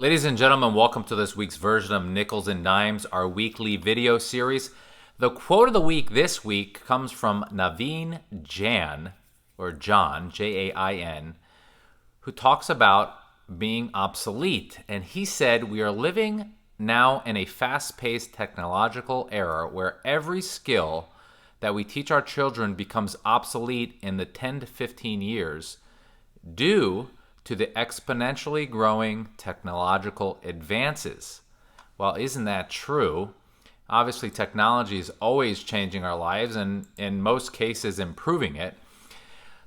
Ladies and gentlemen, welcome to this week's version of Nichols and Dimes, our weekly video series. The quote of the week this week comes from Naveen Jan, or John, J-A-I-N, who talks about being obsolete. And he said, we are living now in a fast-paced technological era where every skill that we teach our children becomes obsolete in the 10 to 15 years due to the exponentially growing technological advances. Well, isn't that true? Obviously, technology is always changing our lives and in most cases improving it.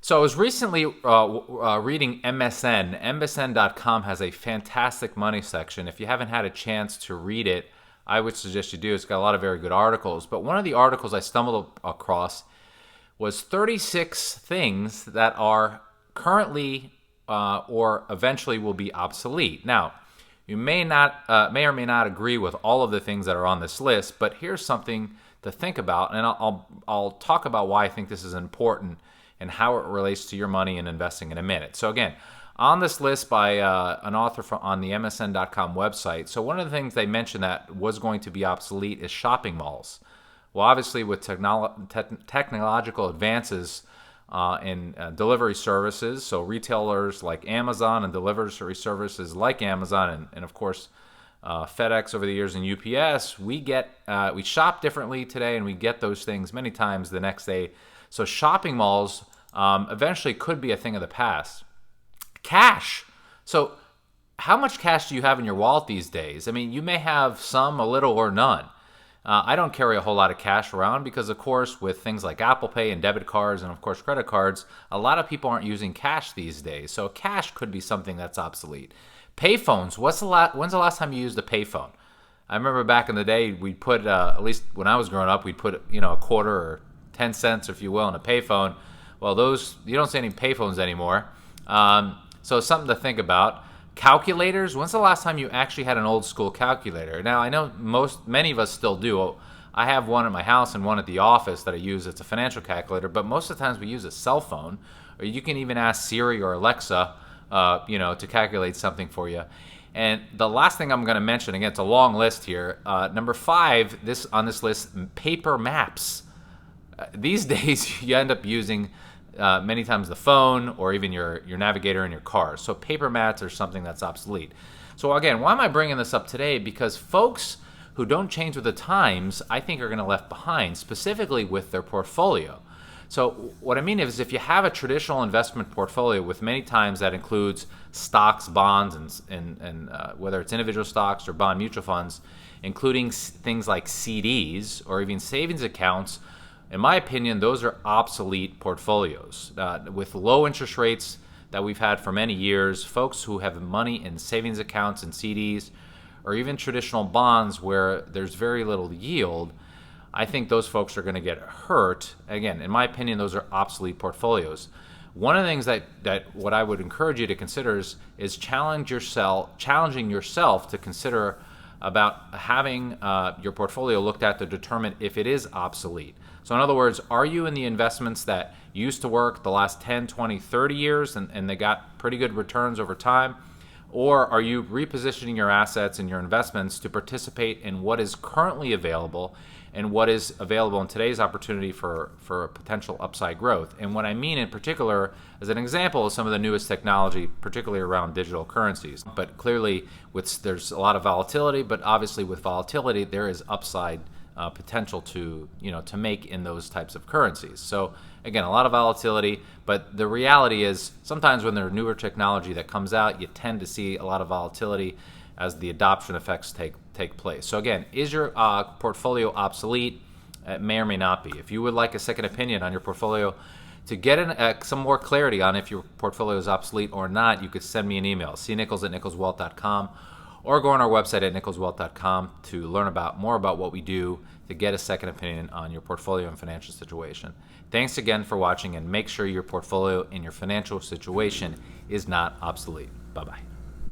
So I was recently reading MSN. MSN.com has a fantastic money section. If you haven't had a chance to read it, I would suggest you do. It's got a lot of very good articles. But one of the articles I stumbled across was 36 things that are currently or eventually will be obsolete. Now, you may or may not agree with all of the things that are on this list, but here's something to think about, and I'll talk about why I think this is important and how it relates to your money and investing in a minute. So again, on this list by an author on the MSN.com website, so one of the things they mentioned that was going to be obsolete is shopping malls. Well, obviously with technological advances in delivery services, so retailers like Amazon and delivery services like Amazon and of course FedEx over the years and UPS, we shop differently today and we get those things many times the next day. So shopping malls eventually could be a thing of the past. Cash. So how much cash do you have in your wallet these days? I mean, you may have some, a little, or none. I don't carry a whole lot of cash around because, of course, with things like Apple Pay and debit cards and, of course, credit cards, a lot of people aren't using cash these days. So cash could be something that's obsolete. Payphones. When's the last time you used a payphone? I remember back in the day, we'd put, at least when I was growing up, we'd put, a quarter or 10 cents, if you will, in a payphone. Well, you don't see any payphones anymore. So something to think about. Calculators. When's the last time you actually had an old school calculator? Now, I know many of us still do. I have one at my house and one at the office that I use. It's a financial calculator, but most of the times we use a cell phone, or you can even ask Siri or Alexa, to calculate something for you. And the last thing I'm going to mention, again, it's a long list here. Number 5, on this list, paper maps. These days, you end up using many times the phone or even your navigator in your car. So paper maps are something that's obsolete. So again, why am I bringing this up today? Because folks who don't change with the times, I think are going to be left behind, specifically with their portfolio. So what I mean is if you have a traditional investment portfolio with many times that includes stocks, bonds, and whether it's individual stocks or bond mutual funds, including things like CDs or even savings accounts, in my opinion, those are obsolete portfolios. With low interest rates that we've had for many years, folks who have money in savings accounts and CDs, or even traditional bonds where there's very little yield, I think those folks are going to get hurt. Again, in my opinion, those are obsolete portfolios. One of the things that what I would encourage you to consider is challenging yourself to consider about having your portfolio looked at to determine if it is obsolete. So in other words, are you in the investments that used to work the last 10, 20, 30 years and they got pretty good returns over time? Or are you repositioning your assets and your investments to participate in what is currently available and what is available in today's opportunity for potential upside growth? And what I mean in particular, as an example, is some of the newest technology, particularly around digital currencies. But clearly, there's a lot of volatility, but obviously with volatility, there is upside potential to make in those types of currencies. So again, a lot of volatility, but the reality is sometimes when there's newer technology that comes out, you tend to see a lot of volatility as the adoption effects take place. So again, is your portfolio obsolete? It may or may not be. If you would like a second opinion on your portfolio to get some more clarity on if your portfolio is obsolete or not, you could send me an email, cnichols@nicholswealth.com, or go on our website at nicholswealth.com to learn more about what we do to get a second opinion on your portfolio and financial situation. Thanks again for watching, and make sure your portfolio and your financial situation is not obsolete. Bye-bye.